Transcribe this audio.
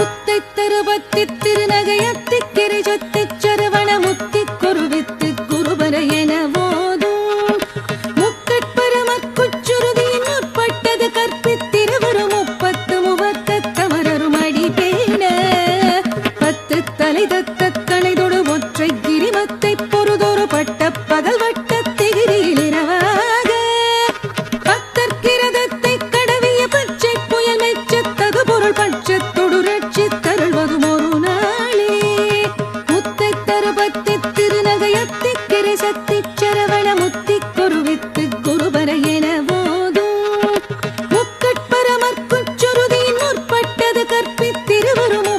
முத்தை தருபத்தி திருநகையத்தி கிரிஜொத்தி சரவண முத்தி குருவித்து குருபர என போதும் முக்கட்பரமக்குச்சுருதியின் முற்பட்டது கற்பித்திருவரு முப்பத்து முவத்த தமரரும் அடி பேண பத்து தலை தத்த கணைதொடு ஒற்றை கிரிமத்தை பொறுதொரு பட்ட பகல் வட்ட திகிரியில் இரவாக பத்தற்கிரதத்தை கடவிய பச்சை புயல் மெச்சத்தகு பொருள் பட்சத்தொடு ரட்சி தருள்வதும் ஒரு நாளே முத்தை தருபத்தி திருநகையத்தி கிரி சக்தி சரவண முத்தி குருவித்து குருபர என போதும் முக்கட்பரமற்குச்சுருதியின் முற்பட்டது கற்பித்திருவரும்